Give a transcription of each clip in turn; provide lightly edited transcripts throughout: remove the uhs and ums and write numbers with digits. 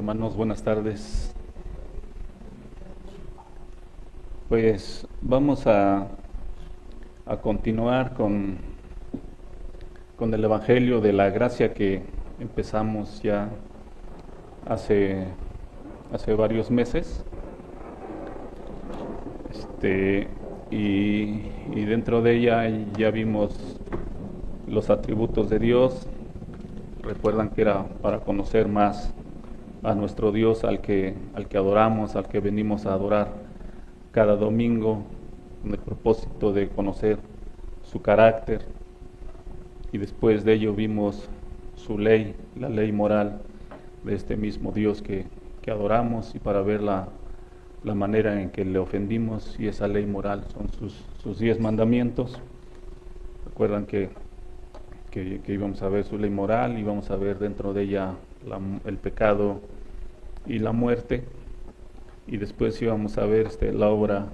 hermanos, buenas tardes. Pues vamos a continuar con el Evangelio de la Gracia que empezamos ya hace varios meses. Y dentro de ella ya vimos los atributos de Dios. Recuerdan que era para conocer más a nuestro Dios, al que adoramos, al que venimos a adorar cada domingo, con el propósito de conocer su carácter. Y después de ello vimos su ley, la ley moral de este mismo Dios que adoramos, y para ver la manera en que le ofendimos, y esa ley moral son sus 10 mandamientos. Recuerdan que íbamos a ver su ley moral, y vamos a ver dentro de ella el pecado y la muerte, y después íbamos a ver la obra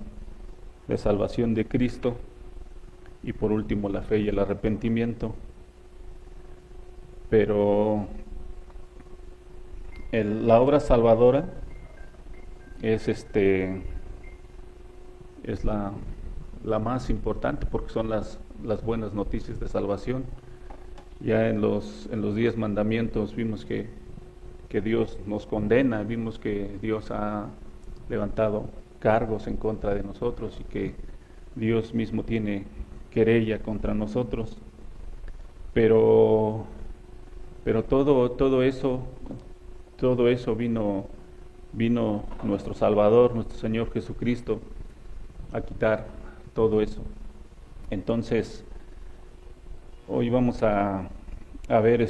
de salvación de Cristo, y por último la fe y el arrepentimiento. Pero la obra salvadora es la más importante, porque son las buenas noticias de salvación. Ya en los 10 mandamientos vimos que Dios nos condena, vimos que Dios ha levantado cargos en contra de nosotros, y que Dios mismo tiene querella contra nosotros. Pero todo eso vino nuestro Salvador, nuestro Señor Jesucristo, a quitar todo eso. Entonces, hoy vamos a ver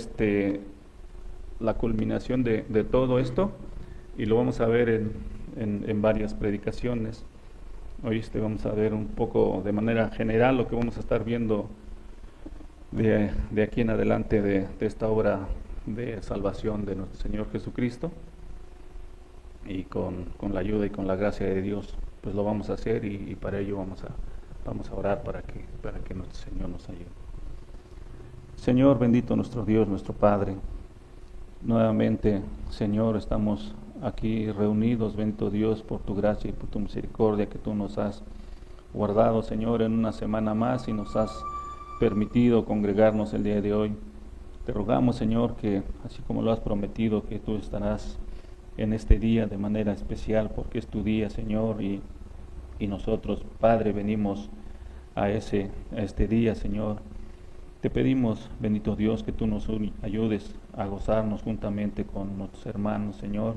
la culminación de todo esto, y lo vamos a ver en varias predicaciones. Hoy vamos a ver un poco de manera general lo que vamos a estar viendo de aquí en adelante de esta obra de salvación de nuestro Señor Jesucristo, y con la ayuda y con la gracia de Dios pues lo vamos a hacer, y para ello vamos a orar para que nuestro Señor nos ayude. Señor bendito, nuestro Dios, nuestro Padre, nuevamente, Señor, estamos aquí reunidos, bendito Dios, por tu gracia y por tu misericordia que tú nos has guardado, Señor, en una semana más, y nos has permitido congregarnos el día de hoy. Te rogamos, Señor, que así como lo has prometido, que tú estarás en este día de manera especial, porque es tu día, Señor, y nosotros, Padre, venimos a este día, Señor. Te pedimos, bendito Dios, que tú nos ayudes a gozarnos juntamente con nuestros hermanos, Señor,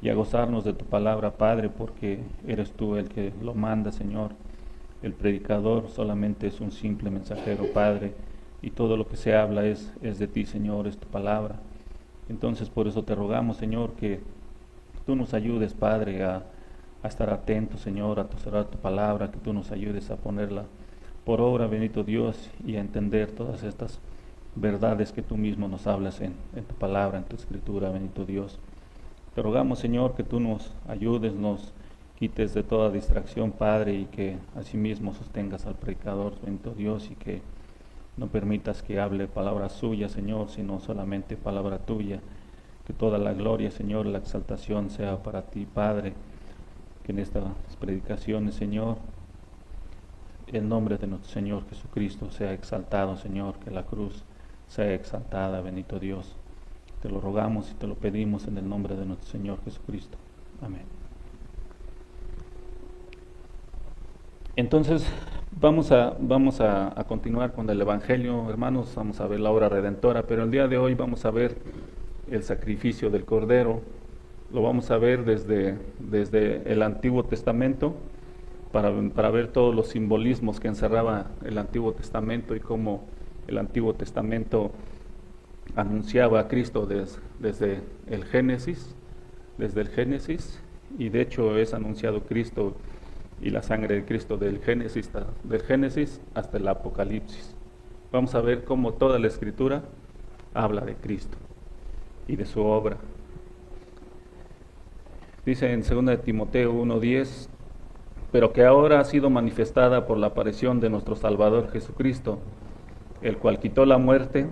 y a gozarnos de tu palabra, Padre, porque eres tú el que lo manda, Señor. El predicador solamente es un simple mensajero, Padre, y todo lo que se habla es de ti, Señor, es tu palabra. Entonces, por eso te rogamos, Señor, que tú nos ayudes, Padre, a estar atentos, Señor, a atesorar tu palabra, que tú nos ayudes a ponerla por obra, bendito Dios, y a entender todas estas verdades que tú mismo nos hablas en tu palabra, en tu escritura, bendito Dios. Te rogamos, Señor, que tú nos ayudes, nos quites de toda distracción, Padre, y que asimismo sostengas al predicador, bendito Dios, y que no permitas que hable palabra suya, Señor, sino solamente palabra tuya. Que toda la gloria, Señor, la exaltación sea para ti, Padre. Que en estas predicaciones, Señor, el nombre de nuestro Señor Jesucristo sea exaltado, Señor, que la cruz sea exaltada, bendito Dios. Te lo rogamos y te lo pedimos en el nombre de nuestro Señor Jesucristo. Amén. Entonces, vamos a continuar con el Evangelio, hermanos. Vamos a ver la obra redentora, pero el día de hoy vamos a ver el sacrificio del Cordero. Lo vamos a ver desde el Antiguo Testamento, para ver todos los simbolismos que encerraba el Antiguo Testamento, y cómo el Antiguo Testamento anunciaba a Cristo desde el Génesis, y de hecho es anunciado Cristo y la sangre de Cristo del Génesis hasta el Apocalipsis. Vamos a ver cómo toda la Escritura habla de Cristo y de su obra. Dice en 2 de Timoteo 1:10, pero que ahora ha sido manifestada por la aparición de nuestro Salvador Jesucristo, el cual quitó la muerte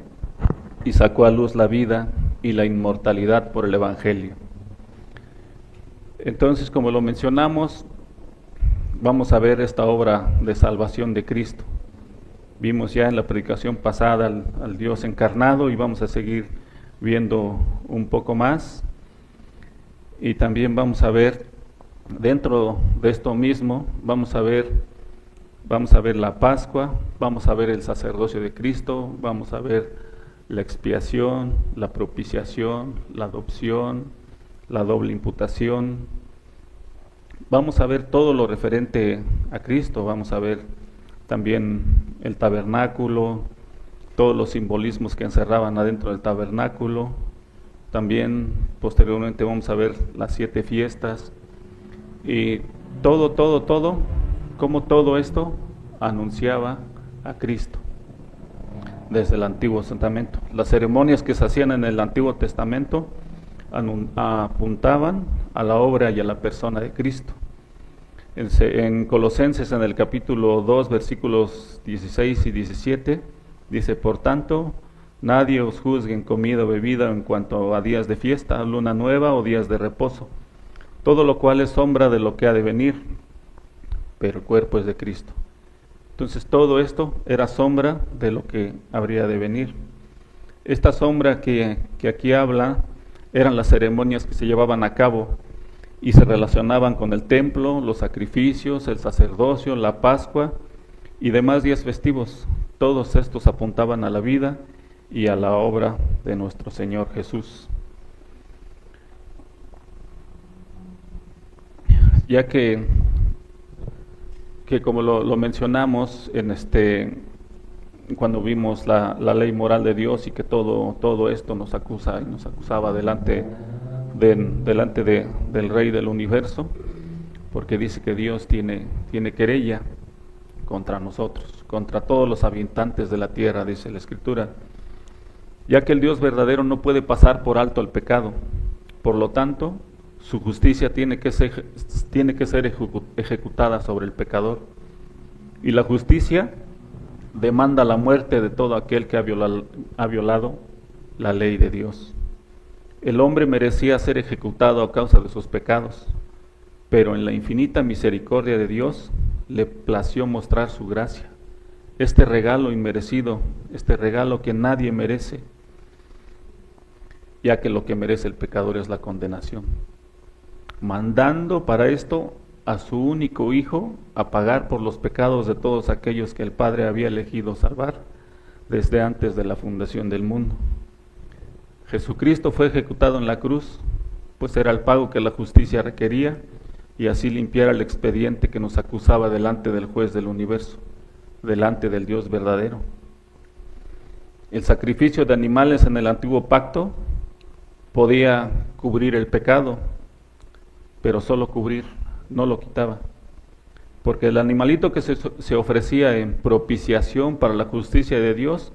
y sacó a luz la vida y la inmortalidad por el Evangelio, Entonces, como lo mencionamos, vamos a ver esta obra de salvación de Cristo. Vimos ya en la predicación pasada al Dios encarnado y vamos a seguir viendo un poco más. Y también vamos a ver, dentro de esto mismo, vamos a ver la Pascua, vamos a ver el sacerdocio de Cristo, vamos a ver la expiación, la propiciación, la adopción, la doble imputación. Vamos a ver todo lo referente a Cristo, vamos a ver también el tabernáculo, todos los simbolismos que encerraban adentro del tabernáculo. También posteriormente vamos a ver las 7 fiestas y todo, cómo todo esto anunciaba a Cristo desde el Antiguo Testamento. Las ceremonias que se hacían en el Antiguo Testamento apuntaban a la obra y a la persona de Cristo. En Colosenses, en el capítulo 2, versículos 16 y 17, dice: por tanto, nadie os juzgue en comida o bebida en cuanto a días de fiesta, luna nueva o días de reposo, todo lo cual es sombra de lo que ha de venir, pero el cuerpo es de Cristo. Entonces todo esto era sombra de lo que habría de venir. Esta sombra que aquí habla eran las ceremonias que se llevaban a cabo y se relacionaban con el templo, los sacrificios, el sacerdocio, la Pascua y demás días festivos. Todos estos apuntaban a la vida y a la obra de nuestro Señor Jesús. Ya que como lo mencionamos cuando vimos la ley moral de Dios y que todo esto nos acusa y nos acusaba delante del Rey del Universo, porque dice que Dios tiene querella contra nosotros, contra todos los habitantes de la tierra, dice la Escritura, ya que el Dios verdadero no puede pasar por alto el pecado. Por lo tanto, su justicia tiene que ser ejecutada sobre el pecador. Y la justicia demanda la muerte de todo aquel que ha violado la ley de Dios. El hombre merecía ser ejecutado a causa de sus pecados, pero en la infinita misericordia de Dios le plació mostrar su gracia, este regalo inmerecido, este regalo que nadie merece, ya que lo que merece el pecador es la condenación, mandando para esto a su único Hijo a pagar por los pecados de todos aquellos que el Padre había elegido salvar desde antes de la fundación del mundo. Jesucristo fue ejecutado en la cruz, pues era el pago que la justicia requería, y así limpiar el expediente que nos acusaba delante del juez del universo, delante del Dios verdadero. El sacrificio de animales en el antiguo pacto podía cubrir el pecado, pero solo cubrir, no lo quitaba, porque el animalito que se ofrecía en propiciación para la justicia de Dios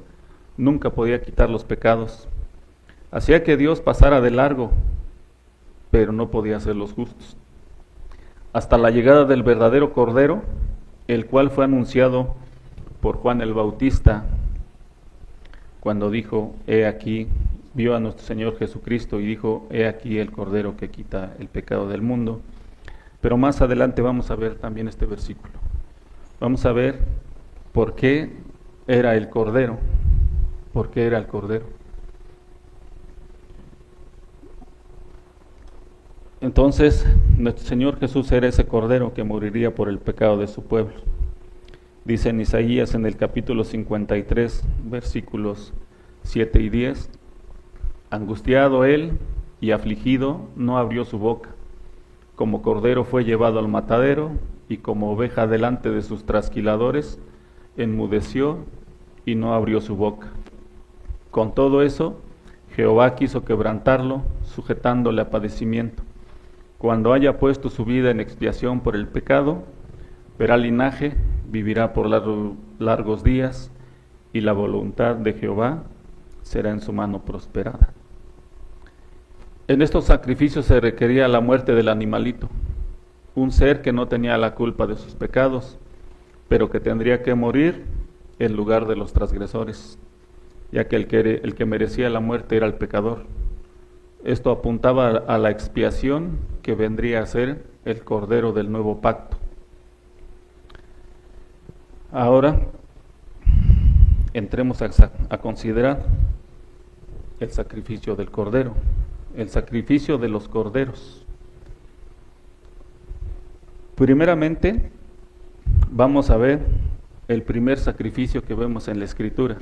nunca podía quitar los pecados. Hacía que Dios pasara de largo, pero no podía hacerlos justos. Hasta la llegada del verdadero Cordero, el cual fue anunciado por Juan el Bautista, cuando dijo: he aquí, vio a nuestro Señor Jesucristo y dijo: he aquí el Cordero que quita el pecado del mundo. Pero más adelante vamos a ver también este versículo. Vamos a ver por qué era el Cordero. ¿Por qué era el Cordero? Entonces, nuestro Señor Jesús era ese Cordero que moriría por el pecado de su pueblo. Dice en Isaías, en el capítulo 53, versículos 7 y 10, angustiado él y afligido, no abrió su boca. Como cordero fue llevado al matadero, y como oveja delante de sus trasquiladores, enmudeció y no abrió su boca. Con todo eso, Jehová quiso quebrantarlo, sujetándole a padecimiento. Cuando haya puesto su vida en expiación por el pecado, verá linaje, vivirá por largos días, y la voluntad de Jehová será en su mano prosperada. En estos sacrificios se requería la muerte del animalito, un ser que no tenía la culpa de sus pecados, pero que tendría que morir en lugar de los transgresores, ya que el que merecía la muerte era el pecador. Esto apuntaba a la expiación que vendría a ser el Cordero del Nuevo Pacto. Ahora entremos a considerar el sacrificio del Cordero, el sacrificio de los corderos. Primeramente, vamos a ver el primer sacrificio que vemos en la Escritura.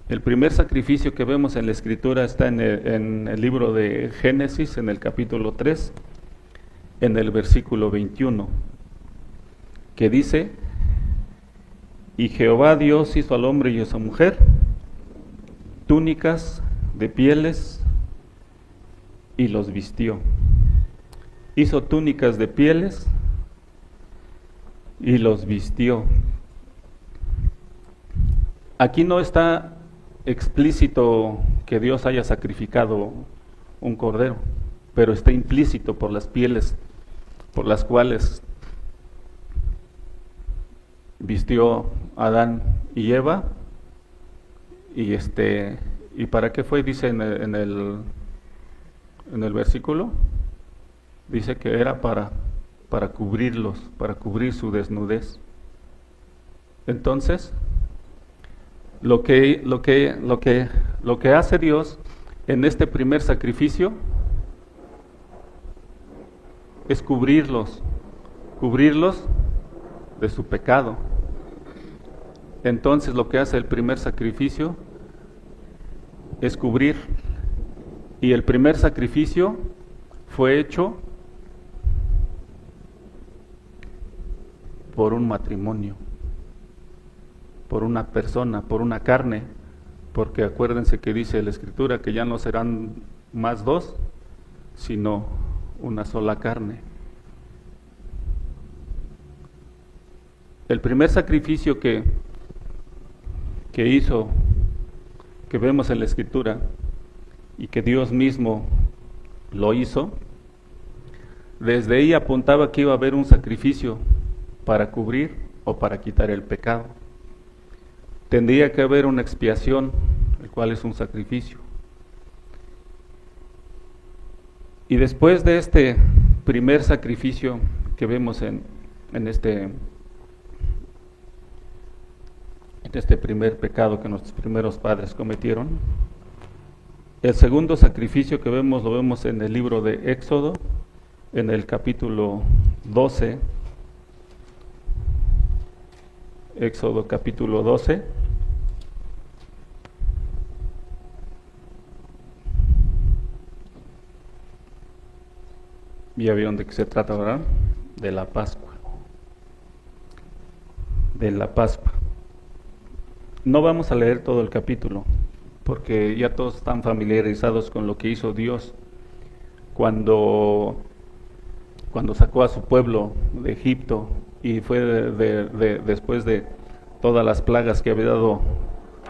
El primer sacrificio que vemos en la Escritura está en el libro de Génesis, en el capítulo 3, en el versículo 21, que dice: y Jehová Dios hizo al hombre y a su mujer túnicas de pieles y los vistió. Hizo túnicas de pieles y los vistió. Aquí no está explícito que Dios haya sacrificado un cordero, pero está implícito por las pieles por las cuales vistió Adán y Eva. ¿Y para qué fue? Dice en el versículo, dice que era para cubrirlos, para cubrir su desnudez. Entonces, lo que hace Dios en este primer sacrificio es cubrirlos de su pecado. Entonces, lo que hace el primer sacrificio es cubrir. Y el primer sacrificio fue hecho por un matrimonio, por una persona, por una carne, porque acuérdense que dice la Escritura que ya no serán más dos, sino una sola carne. El primer sacrificio que hizo, que vemos en la Escritura, y que Dios mismo lo hizo, desde ahí apuntaba que iba a haber un sacrificio para cubrir o para quitar el pecado. Tendría que haber una expiación, el cual es un sacrificio. Y después de este primer sacrificio que vemos en este primer pecado que nuestros primeros padres cometieron, el segundo sacrificio que vemos, lo vemos en el libro de Éxodo, en el capítulo 12. Éxodo capítulo 12. Ya vieron de qué se trata, ¿verdad? De la Pascua. De la Pascua. No vamos a leer todo el capítulo, porque ya todos están familiarizados con lo que hizo Dios cuando sacó a su pueblo de Egipto, y fue después de todas las plagas que había dado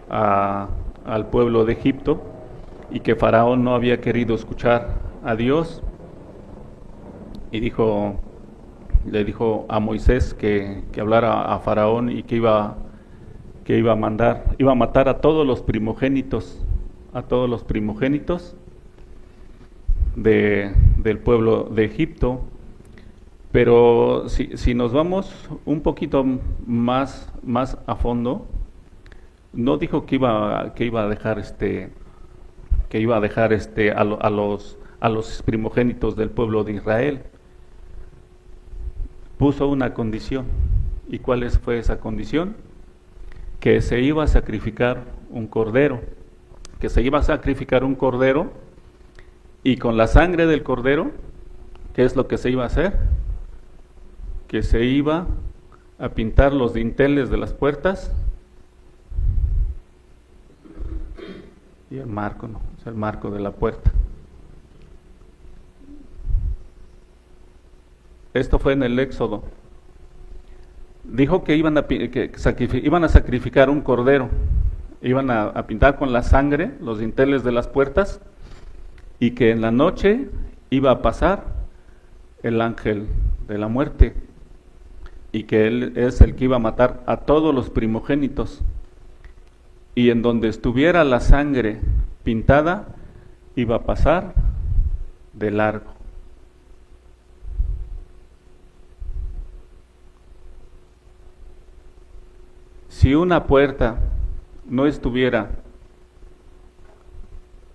al pueblo de Egipto, y que Faraón no había querido escuchar a Dios, y le dijo a Moisés que hablara a Faraón, y que iba a matar a todos los primogénitos del pueblo de Egipto. Pero si nos vamos un poquito más a fondo, no dijo que iba a dejar a los primogénitos del pueblo de Israel. Puso una condición. ¿Y cuál fue esa condición? Que se iba a sacrificar un cordero, y con la sangre del cordero, ¿qué es lo que se iba a hacer? Que se iba a pintar los dinteles de las puertas y el marco, ¿no? Es el marco de la puerta. Esto fue en el Éxodo. Dijo que iban a sacrificar un cordero, iban a pintar con la sangre los dinteles de las puertas, y que en la noche iba a pasar el ángel de la muerte, y que él es el que iba a matar a todos los primogénitos, y en donde estuviera la sangre pintada iba a pasar de largo. Si una puerta no estuviera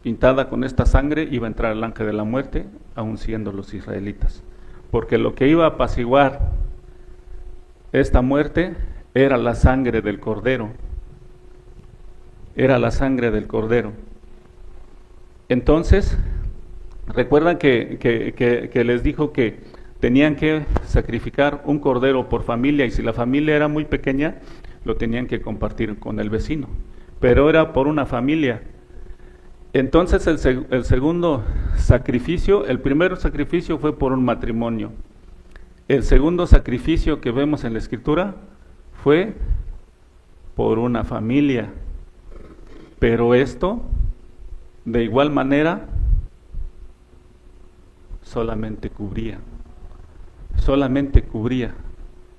pintada con esta sangre, iba a entrar el ángel de la muerte, aun siendo los israelitas. Porque lo que iba a apaciguar esta muerte era la sangre del Cordero. Era la sangre del Cordero. Entonces, recuerdan que les dijo que tenían que sacrificar un cordero por familia, y si la familia era muy pequeña, lo tenían que compartir con el vecino, pero era por una familia. Entonces el segundo sacrificio, el primer sacrificio fue por un matrimonio. El segundo sacrificio que vemos en la Escritura fue por una familia. Pero esto, de igual manera, solamente cubría,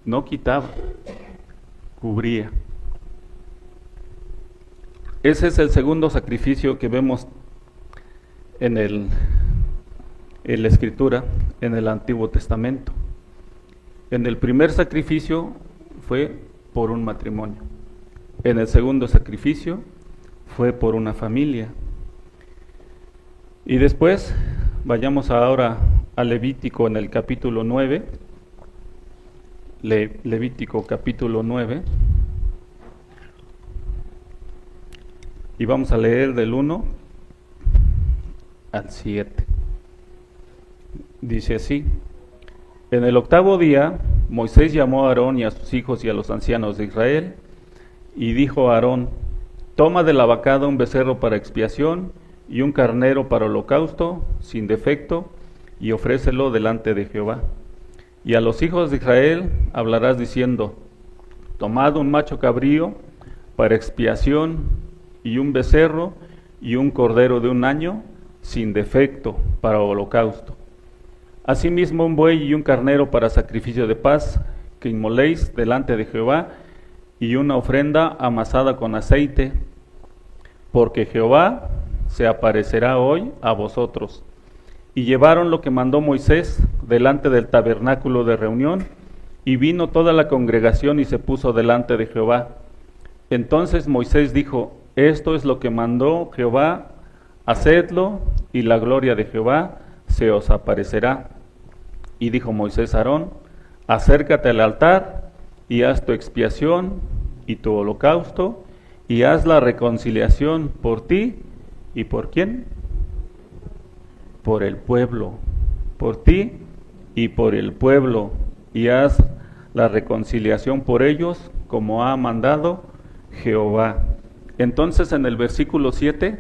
no quitaba, cubría. Ese es el segundo sacrificio que vemos en la Escritura, en el Antiguo Testamento. En el primer sacrificio fue por un matrimonio. En el segundo sacrificio fue por una familia. Y después, vayamos ahora a Levítico en el capítulo 9. Levítico capítulo 9. Y vamos a leer del 1 al 7. Dice así: En el 8º día, Moisés llamó a Aarón y a sus hijos y a los ancianos de Israel, y dijo a Aarón: Toma de la vacada un becerro para expiación y un carnero para holocausto, sin defecto, y ofrécelo delante de Jehová. Y a los hijos de Israel hablarás diciendo: Tomad un macho cabrío para expiación, y un becerro y un cordero de 1 año, sin defecto, para holocausto. Asimismo un buey y un carnero para sacrificio de paz, que inmoléis delante de Jehová, y una ofrenda amasada con aceite, porque Jehová se aparecerá hoy a vosotros. Y llevaron lo que mandó Moisés delante del tabernáculo de reunión, y vino toda la congregación y se puso delante de Jehová. Entonces Moisés dijo: Esto es lo que mandó Jehová, hacedlo, y la gloria de Jehová se os aparecerá. Y dijo Moisés a Aarón: Acércate al altar, y haz tu expiación y tu holocausto, y haz la reconciliación por ti, ¿y por quién? Por el pueblo, por ti y por el pueblo, y haz la reconciliación por ellos, como ha mandado Jehová. Entonces en el versículo 7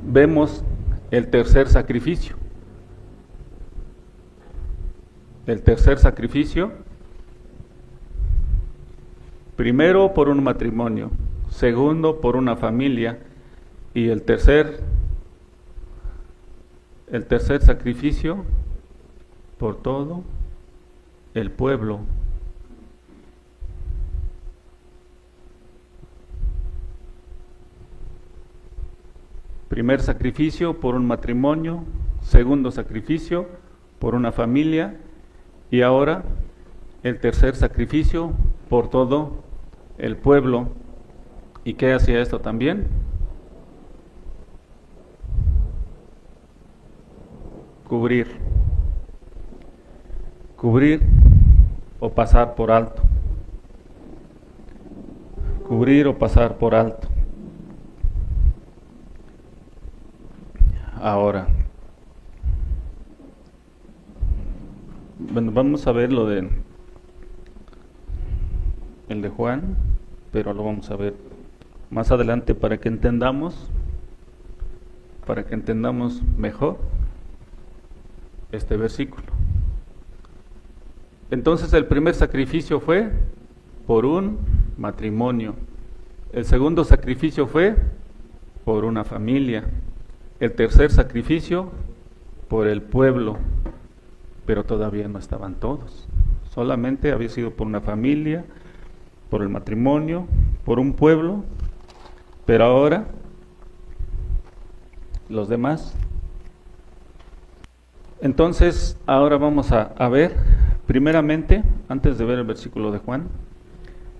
vemos el tercer sacrificio. El tercer sacrificio, primero por un matrimonio, segundo por una familia, y el tercer sacrificio por todo el pueblo. Primer sacrificio por un matrimonio, segundo sacrificio por una familia, y ahora el tercer sacrificio por todo el pueblo. ¿Y qué hacía esto también? Cubrir o pasar por alto. Cubrir o pasar por alto. Ahora, bueno, vamos a ver el de Juan, pero lo vamos a ver más adelante para que entendamos mejor este versículo. Entonces el primer sacrificio fue por un matrimonio. El segundo sacrificio fue por una familia. El tercer sacrificio por el pueblo, pero todavía no estaban todos. Solamente había sido por una familia, por el matrimonio, por un pueblo, pero ahora los demás. Entonces, ahora vamos a ver, primeramente, antes de ver el versículo de Juan,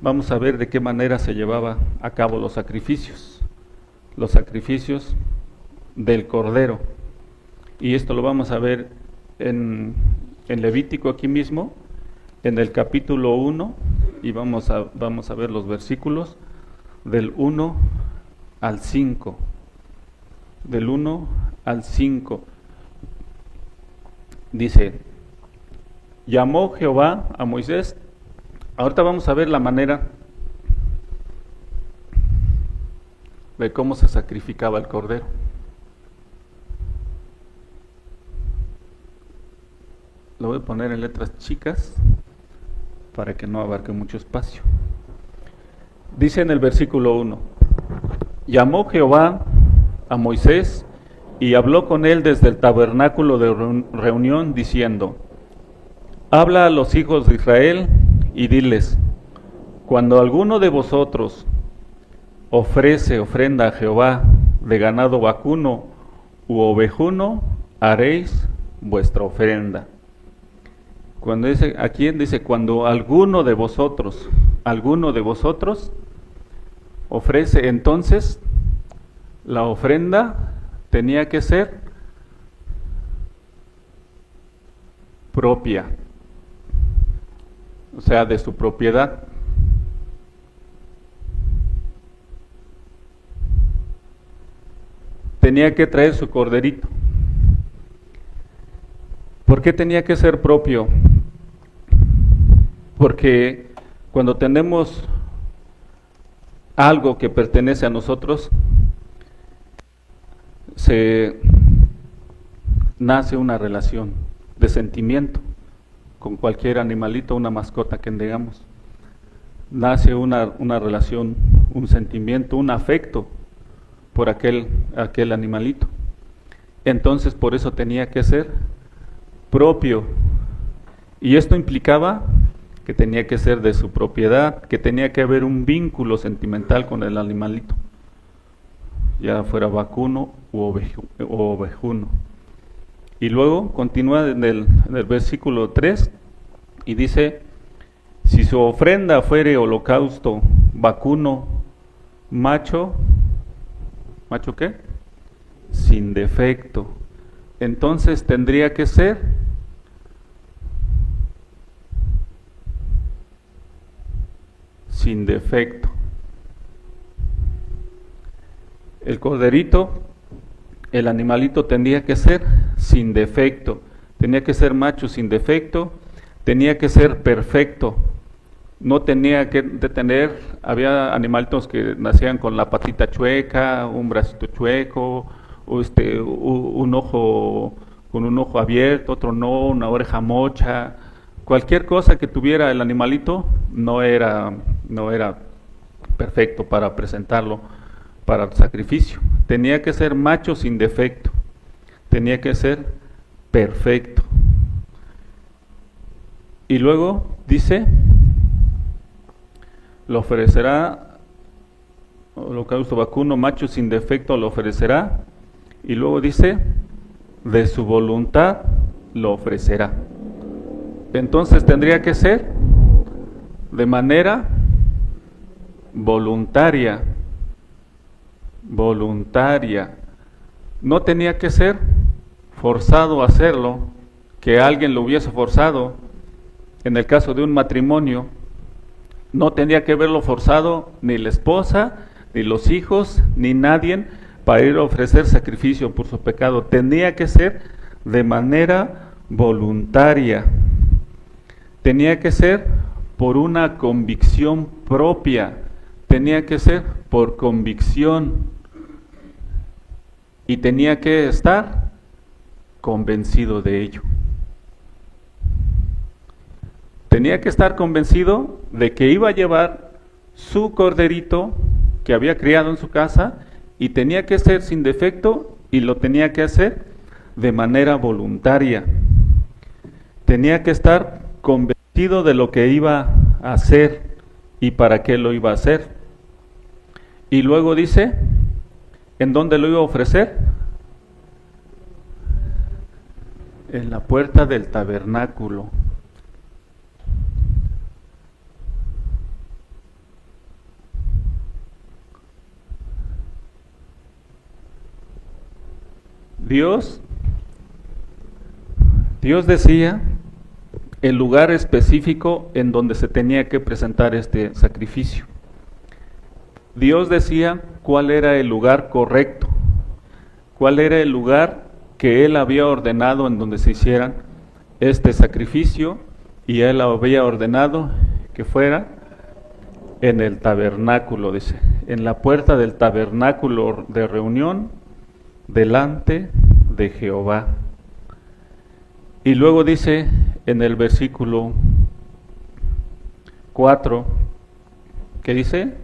vamos a ver de qué manera se llevaba a cabo los sacrificios del Cordero. Y esto lo vamos a ver en Levítico aquí mismo, en el capítulo 1, y vamos a ver los versículos del 1 al 5. Del 1 al 5. Dice, llamó Jehová a Moisés. Ahorita vamos a ver la manera de cómo se sacrificaba el cordero. Lo voy a poner en letras chicas para que no abarque mucho espacio. Dice en el versículo 1, llamó Jehová a Moisés y habló con él desde el tabernáculo de reunión, diciendo, habla a los hijos de Israel y diles, cuando alguno de vosotros ofrece ofrenda a Jehová de ganado vacuno u ovejuno, haréis vuestra ofrenda. Cuando dice, aquí dice, cuando alguno de vosotros ofrece, entonces la ofrenda tenía que ser propia, o sea, de su propiedad. Tenía que traer su corderito. ¿Por qué tenía que ser propio? Porque cuando tenemos algo que pertenece a nosotros, se nace una relación de sentimiento con cualquier animalito, una mascota que tengamos. Nace una relación, un sentimiento, un afecto por aquel animalito. Entonces por eso tenía que ser propio. Y esto implicaba que tenía que ser de su propiedad, que tenía que haber un vínculo sentimental con el animalito, ya fuera vacuno o ovejuno. Y luego continúa en el versículo 3 y dice, si su ofrenda fuere holocausto vacuno macho, ¿macho qué? Sin defecto. Entonces tendría que ser sin defecto. El corderito, el animalito tendría que ser sin defecto, tenía que ser macho sin defecto, tenía que ser perfecto, no tenía que tener, había animalitos que nacían con la patita chueca, un bracito chueco, o un ojo con un ojo abierto, otro no, una oreja mocha, cualquier cosa que tuviera el animalito no era perfecto para presentarlo para el sacrificio. Tenía que ser macho sin defecto, tenía que ser perfecto. Y luego dice, lo ofrecerá, holocausto vacuno, macho sin defecto lo ofrecerá, y luego dice, de su voluntad lo ofrecerá. Entonces tendría que ser de manera voluntaria, no tenía que ser forzado a hacerlo, que alguien lo hubiese forzado. En el caso de un matrimonio, no tenía que haberlo forzado ni la esposa, ni los hijos, ni nadie para ir a ofrecer sacrificio por su pecado. Tenía que ser de manera voluntaria, tenía que ser por una convicción propia, tenía que ser por convicción y tenía que estar convencido de ello. Tenía que estar convencido de que iba a llevar su corderito que había criado en su casa y tenía que ser sin defecto y lo tenía que hacer de manera voluntaria. Tenía que estar convencido de lo que iba a hacer y para qué lo iba a hacer. Y luego dice, ¿en dónde lo iba a ofrecer? en la puerta del tabernáculo. Dios decía el lugar específico en donde se tenía que presentar este sacrificio. Dios decía cuál era el lugar correcto, cuál era el lugar que Él había ordenado en donde se hiciera este sacrificio, y Él había ordenado que fuera en el tabernáculo, dice, en la puerta del tabernáculo de reunión, delante de Jehová. Y luego dice en el versículo 4, que dice,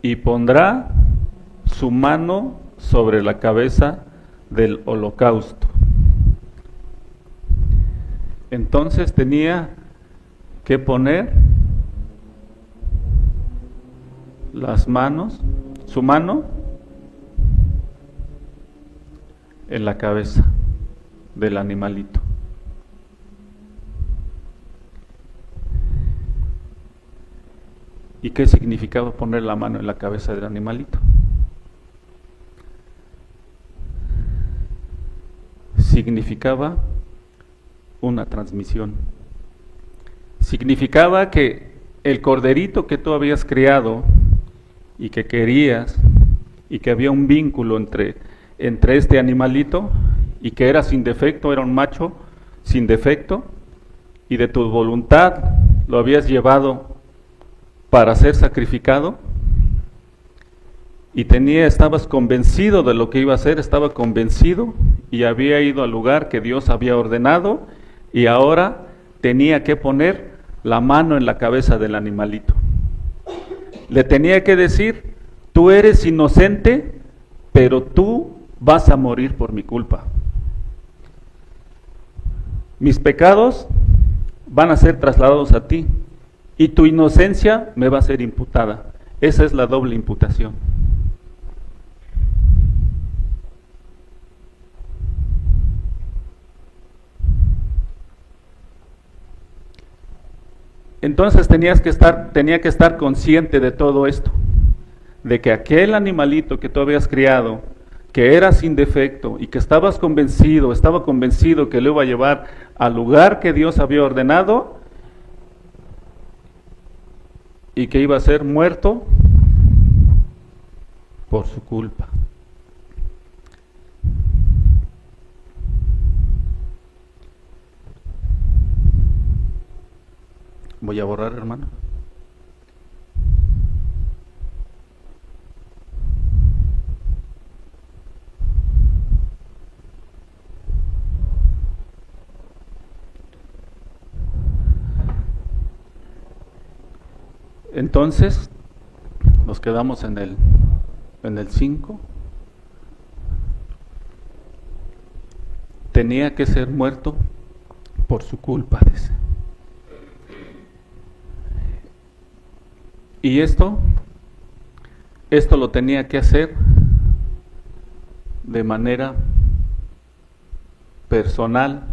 y pondrá su mano sobre la cabeza del holocausto. Entonces tenía que poner su mano en la cabeza del animalito. ¿Y qué significaba poner la mano en la cabeza del animalito? Significaba una transmisión. Significaba que el corderito que tú habías criado y que querías, y que había un vínculo entre este animalito, y que era sin defecto, era un macho sin defecto, y de tu voluntad lo habías llevado para ser sacrificado, y estabas convencido de lo que iba a hacer, estaba convencido, y había ido al lugar que Dios había ordenado, y ahora tenía que poner la mano en la cabeza del animalito. Le tenía que decir, tú eres inocente, pero tú vas a morir por mi culpa. Mis pecados van a ser trasladados a ti, y tu inocencia me va a ser imputada. Esa es la doble imputación. Entonces tenía que estar consciente de todo esto, de que aquel animalito que tú habías criado, que era sin defecto y que estaba convencido que lo iba a llevar al lugar que Dios había ordenado, y que iba a ser muerto por su culpa. Voy a borrar, hermano. Entonces, nos quedamos en el 5. Tenía que ser muerto por su culpa, dice. Y esto lo tenía que hacer de manera personal.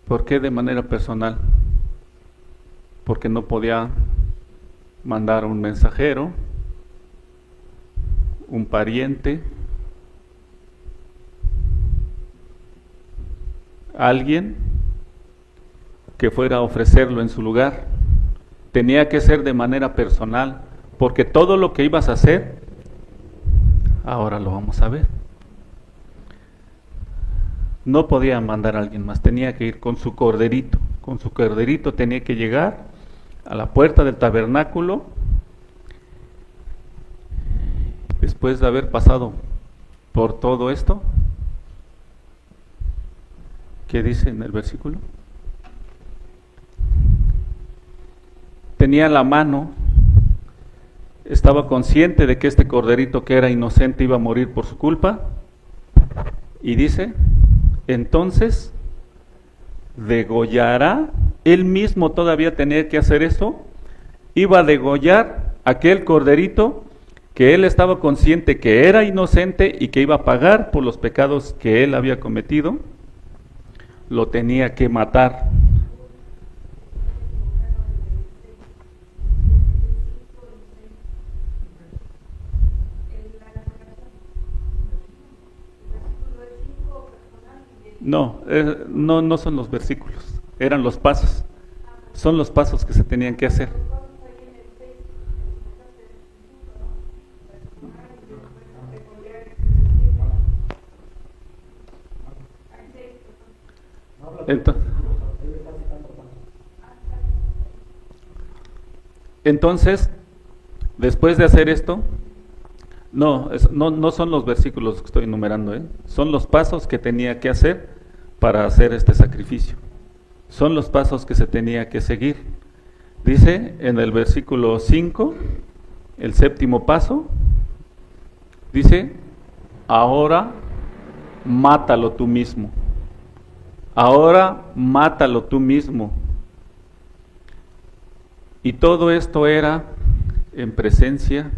¿Por qué de manera personal? Porque no podía mandar a un mensajero, un pariente, alguien que fuera a ofrecerlo en su lugar. Tenía que ser de manera personal, porque todo lo que ibas a hacer, ahora lo vamos a ver. No podía mandar a alguien más, tenía que ir con su corderito. Con su corderito tenía que llegar a la puerta del tabernáculo, después de haber pasado por todo esto. ¿Qué dice en el versículo? Tenía la mano, estaba consciente de que este corderito que era inocente iba a morir por su culpa, y dice, entonces degollará, él mismo todavía tenía que hacer eso, iba a degollar aquel corderito que él estaba consciente que era inocente y que iba a pagar por los pecados que él había cometido, lo tenía que matar. No, no son los versículos, eran los pasos. Son los pasos que se tenían que hacer. Entonces, después de hacer esto, no son los versículos que estoy enumerando, son los pasos que tenía que hacer para hacer este sacrificio. Son los pasos que se tenía que seguir. Dice en el versículo 5, el séptimo paso, dice, ahora mátalo tú mismo. Ahora mátalo tú mismo. Y todo esto era en presencia.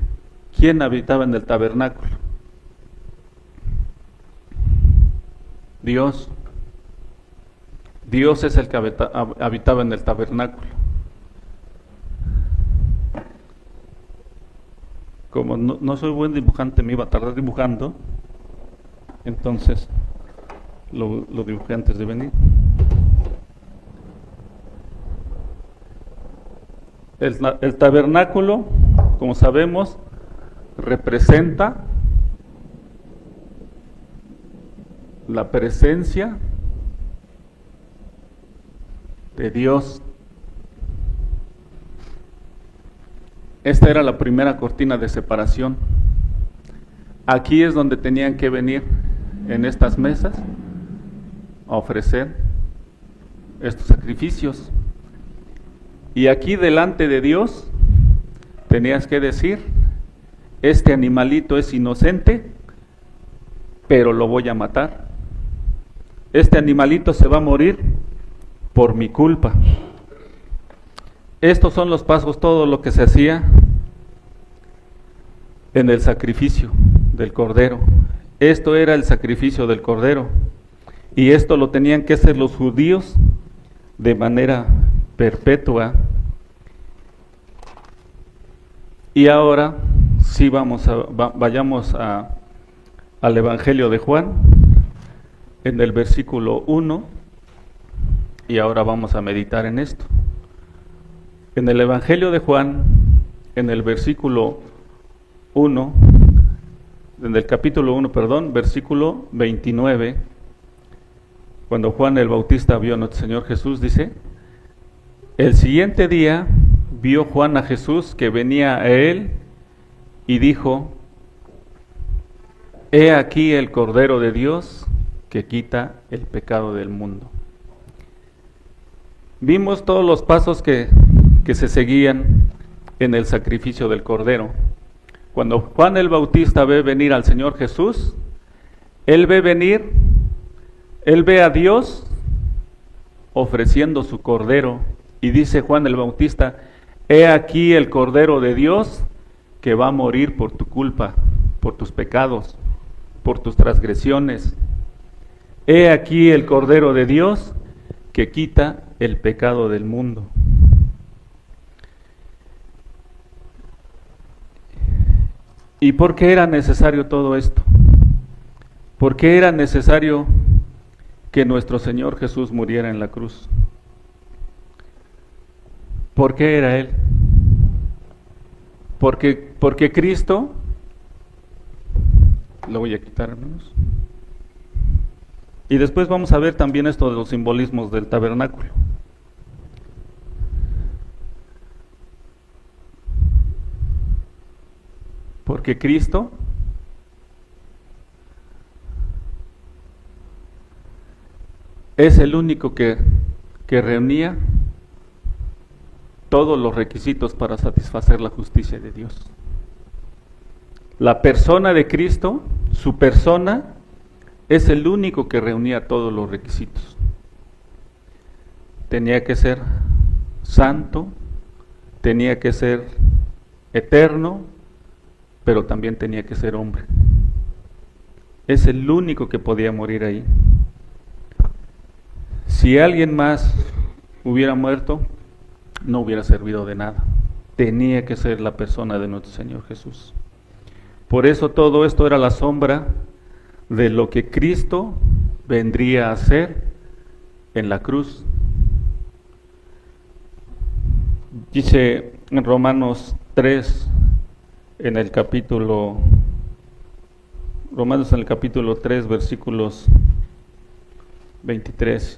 ¿Quién habitaba en el tabernáculo? Dios. Dios es el que habitaba en el tabernáculo. Como no soy buen dibujante, me iba a tardar dibujando, entonces lo dibujé antes de venir. El tabernáculo, como sabemos, representa la presencia de Dios. Esta era la primera cortina de separación. Aquí es donde tenían que venir en estas mesas a ofrecer estos sacrificios. Y aquí delante de Dios tenías que decir, este animalito es inocente, pero lo voy a matar. Este animalito se va a morir por mi culpa. Estos son los pasos, todo lo que se hacía en el sacrificio del Cordero. Esto era el sacrificio del Cordero. Y esto lo tenían que hacer los judíos de manera perpetua. Y ahora sí vayamos al Evangelio de Juan, en el versículo 1, y ahora vamos a meditar en esto. En el Evangelio de Juan, en el versículo 1, en el capítulo 1, versículo 29, cuando Juan el Bautista vio a nuestro Señor Jesús, dice, el siguiente día vio Juan a Jesús que venía a él y dijo, he aquí el Cordero de Dios que quita el pecado del mundo. Vimos todos los pasos que se seguían en el sacrificio del Cordero. Cuando Juan el Bautista ve venir al Señor Jesús, él ve a Dios ofreciendo su Cordero, y dice Juan el Bautista, he aquí el Cordero de Dios que va a morir por tu culpa, por tus pecados, por tus transgresiones. He aquí el Cordero de Dios que quita el pecado del mundo. ¿Y por qué era necesario todo esto? ¿Por qué era necesario que nuestro Señor Jesús muriera en la cruz? ¿Por qué era Él? Porque Cristo, lo voy a quitar hermanos, y después vamos a ver también esto de los simbolismos del tabernáculo. Porque Cristo es el único que reunía todos los requisitos para satisfacer la justicia de Dios. La persona de Cristo, su persona, es el único que reunía todos los requisitos. Tenía que ser santo, tenía que ser eterno, pero también tenía que ser hombre. Es el único que podía morir ahí. Si alguien más hubiera muerto, no hubiera servido de nada. Tenía que ser la persona de nuestro Señor Jesús. Por eso todo esto era la sombra de lo que Cristo vendría a hacer en la cruz. Dice en Romanos 3, en el capítulo 3, versículos 23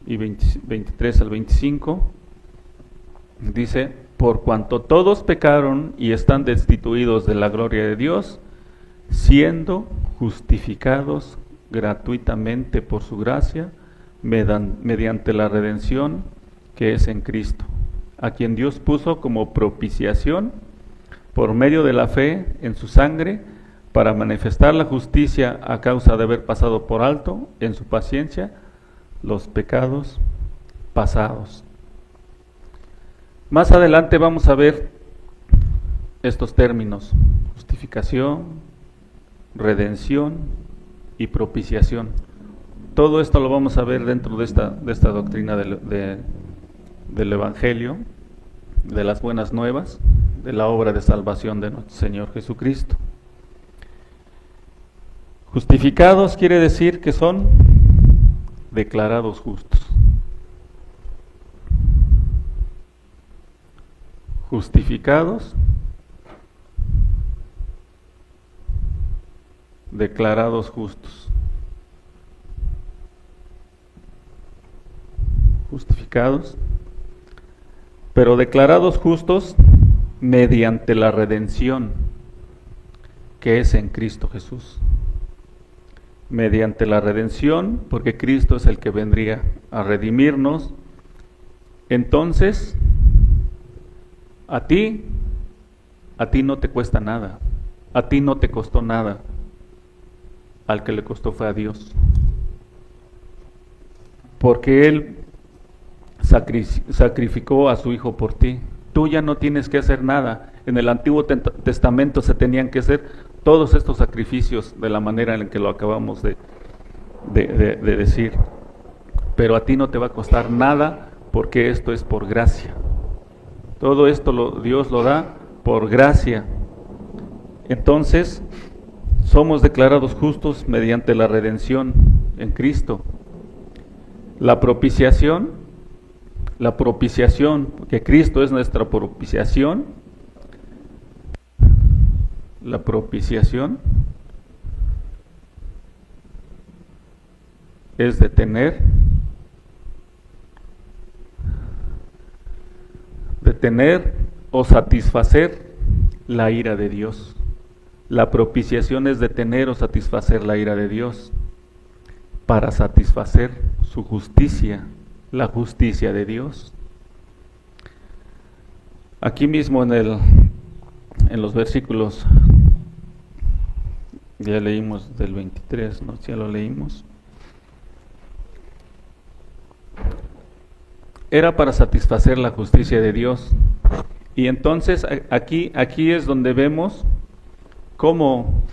y 23 al 25, dice: por cuanto todos pecaron y están destituidos de la gloria de Dios, siendo justificados gratuitamente por su gracia, mediante la redención que es en Cristo, a quien Dios puso como propiciación por medio de la fe en su sangre, para manifestar la justicia a causa de haber pasado por alto en su paciencia los pecados pasados. Más adelante vamos a ver estos términos: justificación, redención y propiciación. Todo esto lo vamos a ver dentro de esta doctrina del Evangelio, de las buenas nuevas, de la obra de salvación de nuestro Señor Jesucristo. Justificados quiere decir que son declarados justos. Justificados, declarados justos. Justificados, pero declarados justos mediante la redención que es en Cristo Jesús. Mediante la redención, porque Cristo es el que vendría a redimirnos. Entonces, a ti no te cuesta nada, a ti no te costó nada, al que le costó fue a Dios, porque Él sacrificó a su Hijo por ti. Tú ya no tienes que hacer nada. En el Antiguo Testamento se tenían que hacer todos estos sacrificios de la manera en que lo acabamos de decir, pero a ti no te va a costar nada, porque esto es por gracia. Todo esto Dios lo da por gracia. Entonces, somos declarados justos mediante la redención en Cristo. La propiciación, que Cristo es nuestra propiciación. La propiciación es detener o satisfacer la ira de Dios. La propiciación es detener o satisfacer la ira de Dios para satisfacer su justicia, la justicia de Dios. Aquí mismo en los versículos, ya leímos del 23, ¿no? Ya lo leímos. Era para satisfacer la justicia de Dios. Y entonces aquí es donde vemos cómo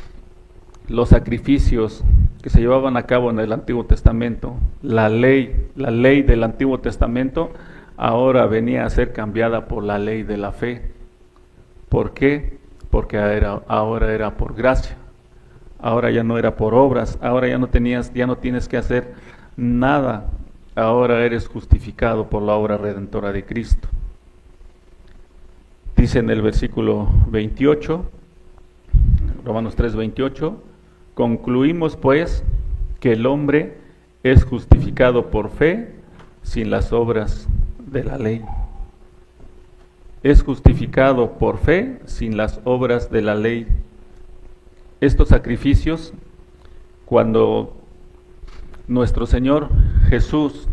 los sacrificios que se llevaban a cabo en el Antiguo Testamento, la ley del Antiguo Testamento, ahora venía a ser cambiada por la ley de la fe. ¿Por qué? Porque ahora era por gracia. Ahora ya no era por obras. Ahora ya no tienes que hacer nada. Ahora eres justificado por la obra redentora de Cristo. Dice en el versículo 28, Romanos 3:28, concluimos pues que el hombre es justificado por fe sin las obras de la ley. Es justificado por fe sin las obras de la ley. Estos sacrificios, cuando nuestro Señor Jesús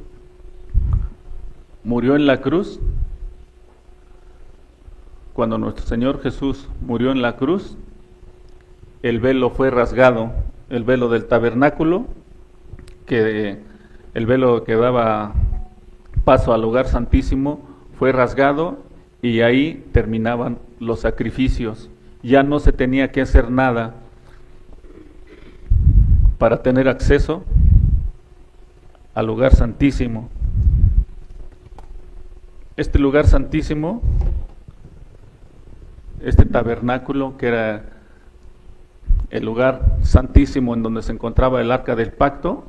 murió en la cruz, el velo fue rasgado, el velo del tabernáculo, el velo que daba paso al lugar santísimo, fue rasgado, y ahí terminaban los sacrificios, ya no se tenía que hacer nada para tener acceso al lugar santísimo. Este lugar santísimo, este tabernáculo, que era el lugar santísimo en donde se encontraba el arca del pacto,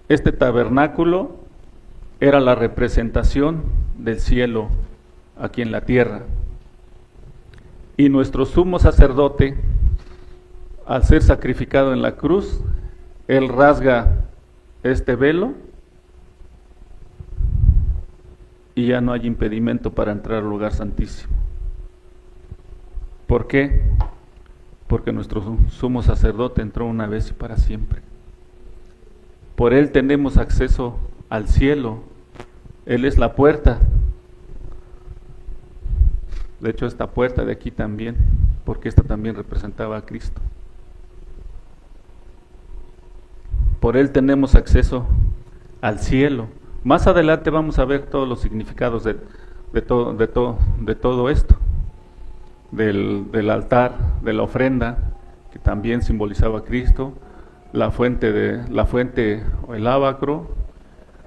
este tabernáculo era la representación del cielo aquí en la tierra. Y nuestro sumo sacerdote, al ser sacrificado en la cruz, él rasga este velo y ya no hay impedimento para entrar al lugar santísimo. ¿Por qué? Porque nuestro sumo sacerdote entró una vez y para siempre. Por él tenemos acceso al cielo. Él es la puerta. De hecho, esta puerta de aquí también, porque esta también representaba a Cristo. Por él tenemos acceso al cielo. Más adelante vamos a ver todos los significados de todo esto. Del altar, de la ofrenda, que también simbolizaba a Cristo, la fuente o el ábacro,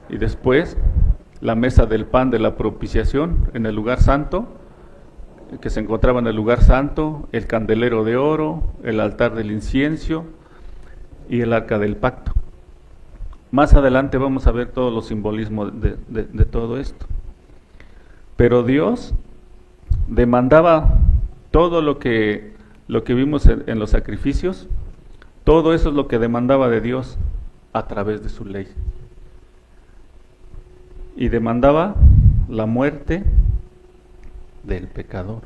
y después la mesa del pan de la propiciación en el lugar santo, que se encontraba en el lugar santo, el candelero de oro, el altar del incienso y el arca del pacto. Más adelante vamos a ver todos los simbolismos de todo esto. Pero Dios demandaba todo lo que vimos en los sacrificios, todo eso es lo que demandaba de Dios a través de su ley. Y demandaba la muerte del pecador.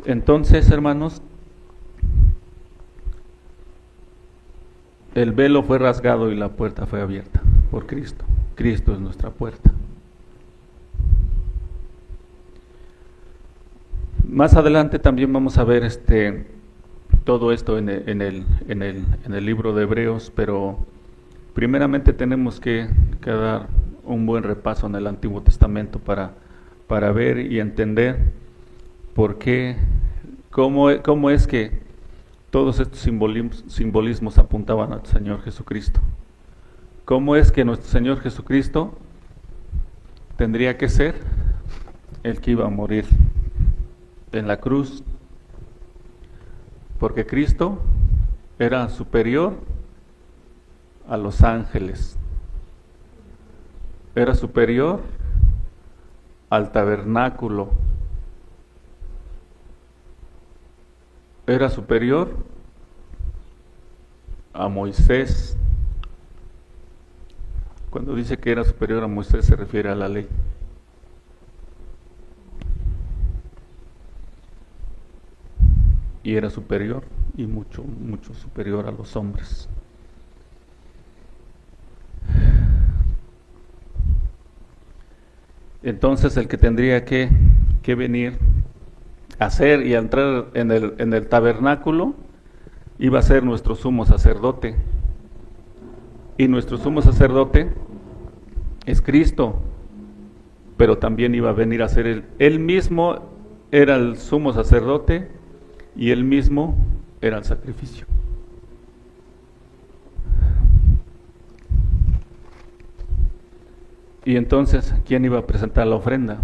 Entonces, hermanos, el velo fue rasgado y la puerta fue abierta por Cristo. Cristo es nuestra puerta. Más adelante también vamos a ver todo esto en el libro de Hebreos, pero primeramente tenemos que dar un buen repaso en el Antiguo Testamento para ver y entender por qué, cómo es que todos estos simbolismos apuntaban al Señor Jesucristo. ¿Cómo es que nuestro Señor Jesucristo tendría que ser el que iba a morir en la cruz? Porque Cristo era superior a los ángeles, era superior al tabernáculo, era superior a Moisés. Cuando dice que era superior a Moisés se refiere a la ley. Y era superior, y mucho superior a los hombres. Entonces el que tendría que venir a hacer y a entrar en el tabernáculo iba a ser nuestro sumo sacerdote. Y nuestro sumo sacerdote es Cristo, pero también iba a venir a ser él mismo era el sumo sacerdote y él mismo era el sacrificio. Y entonces, ¿quién iba a presentar la ofrenda?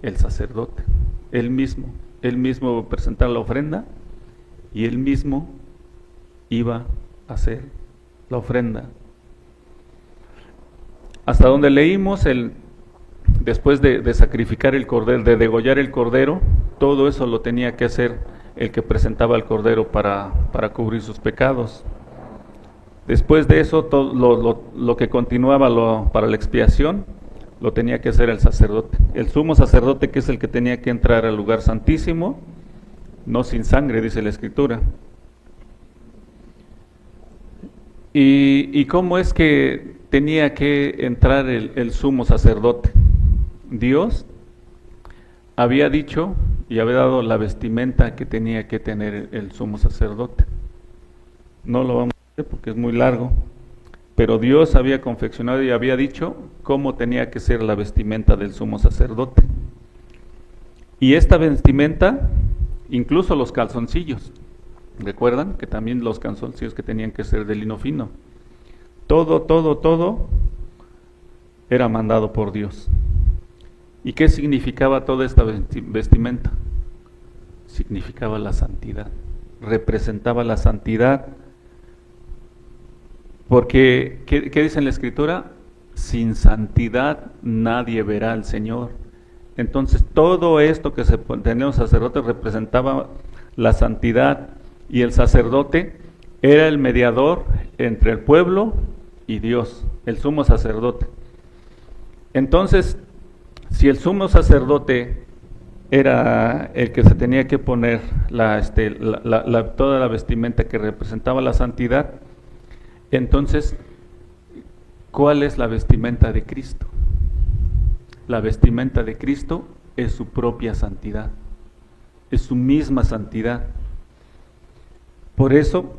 El sacerdote. Él mismo iba a presentar la ofrenda y él mismo iba a hacer la ofrenda. Hasta donde leímos, después de sacrificar el cordero, de degollar el cordero, todo eso lo tenía que hacer el que presentaba el cordero para cubrir sus pecados. Después de eso, todo lo que continuaba para la expiación, lo tenía que hacer el sacerdote. El sumo sacerdote, que es el que tenía que entrar al lugar santísimo, no sin sangre, dice la Escritura. ¿Y cómo es que tenía que entrar el sumo sacerdote? Dios había dicho y había dado la vestimenta que tenía que tener el sumo sacerdote. No lo vamos a hacer porque es muy largo, pero Dios había confeccionado y había dicho cómo tenía que ser la vestimenta del sumo sacerdote. Y esta vestimenta, incluso los calzoncillos, recuerdan que también los calzoncillos que tenían que ser de lino fino, todo era mandado por Dios. ¿Y qué significaba toda esta vestimenta? Significaba la santidad, representaba la santidad, porque ¿qué dice en la Escritura? Sin santidad nadie verá al Señor. Entonces todo esto que tenían los sacerdotes representaba la santidad, y el sacerdote era el mediador entre el pueblo y Dios, el sumo sacerdote. Entonces, si el sumo sacerdote era el que se tenía que poner toda la vestimenta que representaba la santidad, entonces, ¿cuál es la vestimenta de Cristo? La vestimenta de Cristo es su propia santidad, es su misma santidad. Por eso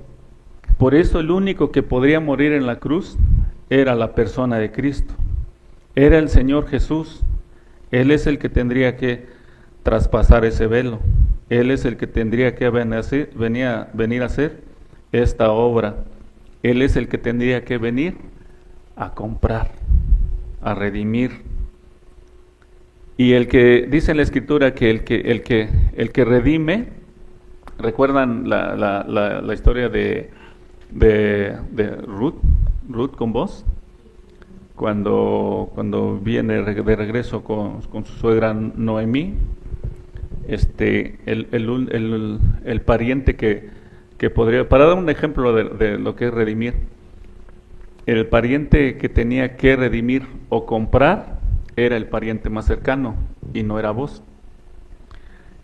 el único que podría morir en la cruz era la persona de Cristo, era el Señor Jesús. Él es el que tendría que traspasar ese velo, Él es el que tendría que venir a hacer esta obra, Él es el que tendría que venir a comprar, a redimir. Y el que dice en la Escritura que el que redime, ¿recuerdan la historia de Ruth con Boaz? Cuando viene de regreso con su suegra Noemí, el pariente que podría, para dar un ejemplo de lo que es redimir, el pariente que tenía que redimir o comprar era el pariente más cercano, y no era Boaz.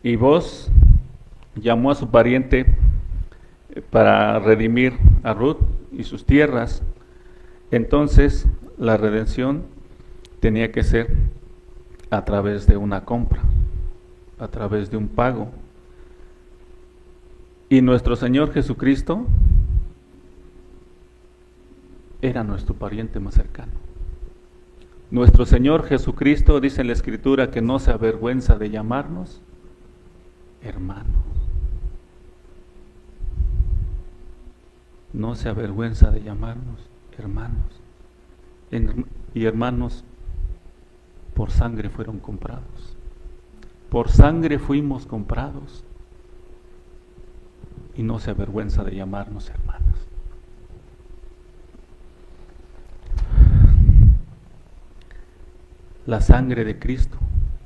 Y Boaz llamó a su pariente para redimir a Ruth y sus tierras. Entonces la redención tenía que ser a través de una compra, a través de un pago. Y nuestro Señor Jesucristo era nuestro pariente más cercano. Nuestro Señor Jesucristo dice en la Escritura que no se avergüenza de llamarnos hermanos. No se avergüenza de llamarnos hermanos. Y hermanos, por sangre fueron comprados. Por sangre fuimos comprados. Y no se avergüenza de llamarnos hermanos. La sangre de Cristo,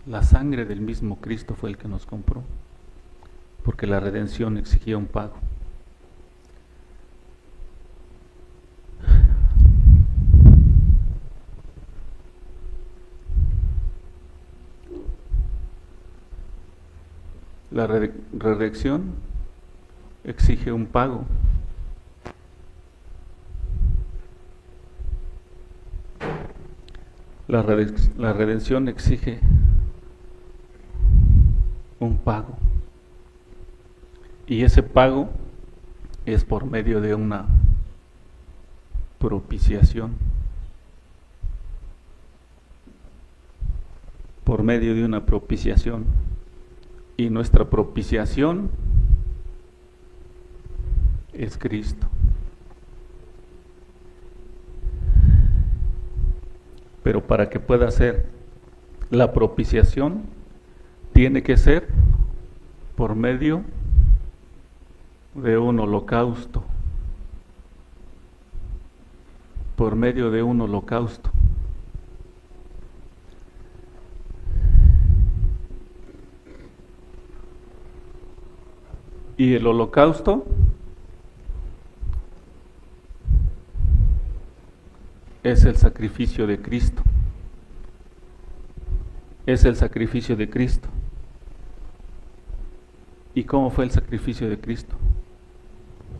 la sangre del mismo Cristo fue el que nos compró, porque la redención exigía un pago. La redención exige un pago. La redención exige un pago. Y ese pago es por medio de una propiciación. Por medio de una propiciación. Y nuestra propiciación es Cristo. Pero para que pueda ser la propiciación, tiene que ser por medio de un holocausto. Por medio de un holocausto. Y el holocausto es el sacrificio de Cristo. Es el sacrificio de Cristo. ¿Y cómo fue el sacrificio de Cristo?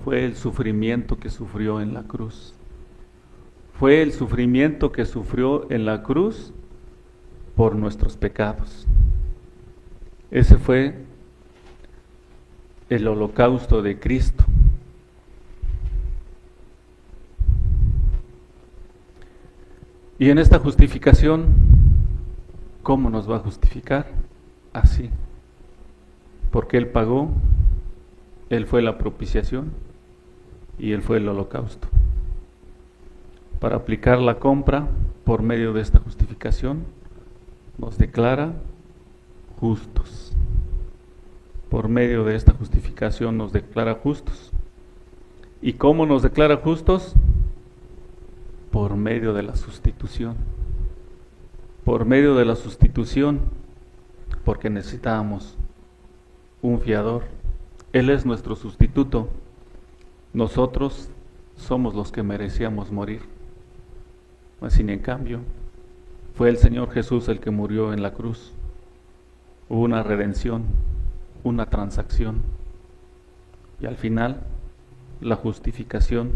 Fue el sufrimiento que sufrió en la cruz. Fue el sufrimiento que sufrió en la cruz por nuestros pecados. Ese fue el holocausto de Cristo. Y en esta justificación, ¿cómo nos va a justificar? Así, porque Él pagó, Él fue la propiciación y Él fue el holocausto. Para aplicar la compra por medio de esta justificación, nos declara justos. Por medio de esta justificación nos declara justos. ¿Y cómo nos declara justos? Por medio de la sustitución. Por medio de la sustitución, porque necesitábamos un fiador. Él es nuestro sustituto. Nosotros somos los que merecíamos morir. Sin en cambio, fue el Señor Jesús el que murió en la cruz. Hubo una redención, una transacción. Y al final, la justificación.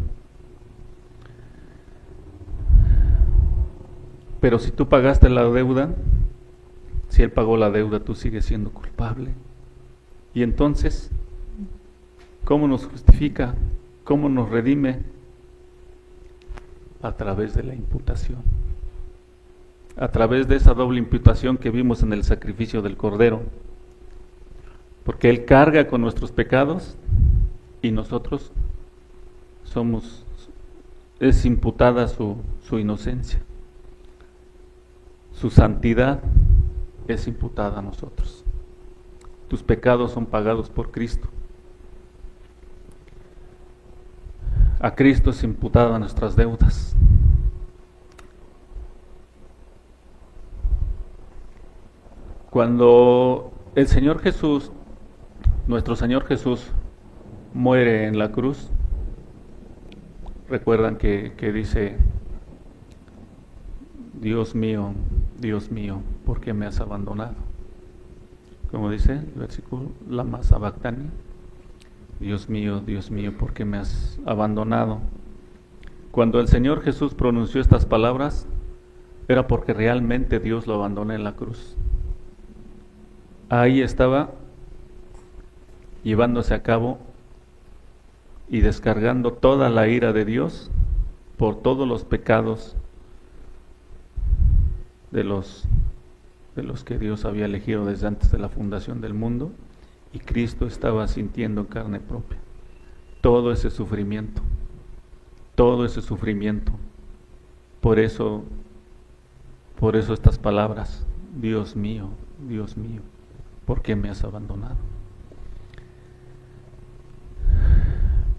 Pero si tú pagaste la deuda, si Él pagó la deuda, tú sigues siendo culpable. Y entonces, ¿cómo nos justifica? ¿Cómo nos redime? A través de la imputación. A través de esa doble imputación que vimos en el sacrificio del Cordero. Porque Él carga con nuestros pecados y nosotros es imputada su inocencia. Su santidad es imputada a nosotros. Tus pecados son pagados por Cristo. A Cristo es imputada nuestras deudas. Cuando el Señor Jesús, nuestro Señor Jesús, muere en la cruz, recuerdan que dice: Dios mío, ¿por qué me has abandonado? Como dice el versículo, lama sabactani. Dios mío, ¿por qué me has abandonado? Cuando el Señor Jesús pronunció estas palabras, era porque realmente Dios lo abandonó en la cruz. Ahí estaba llevándose a cabo y descargando toda la ira de Dios por todos los pecados de los que Dios había elegido desde antes de la fundación del mundo, y Cristo estaba sintiendo en carne propia todo ese sufrimiento. Por eso estas palabras: Dios mío, ¿por qué me has abandonado?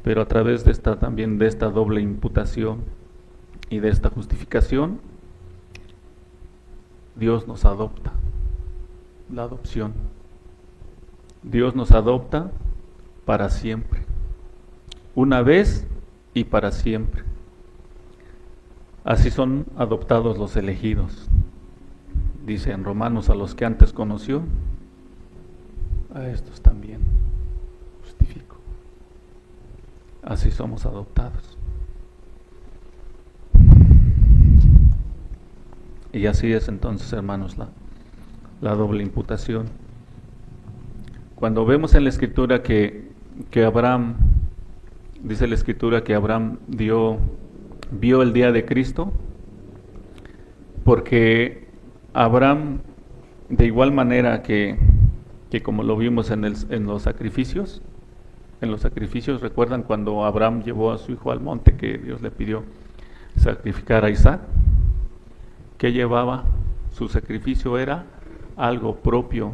Pero a través de esta doble imputación y de esta justificación, Dios nos adopta, la adopción. Dios nos adopta para siempre, una vez y para siempre. Así son adoptados los elegidos. Dice en Romanos: a los que antes conoció, a estos también justificó. Así somos adoptados. Y así es entonces, hermanos, la doble imputación. Cuando vemos en la Escritura que Abraham, dice la Escritura que Abraham vio el día de Cristo, porque Abraham, de igual manera que como lo vimos en los sacrificios, recuerdan cuando Abraham llevó a su hijo al monte, que Dios le pidió sacrificar a Isaac. ¿Qué llevaba? Su sacrificio era algo propio,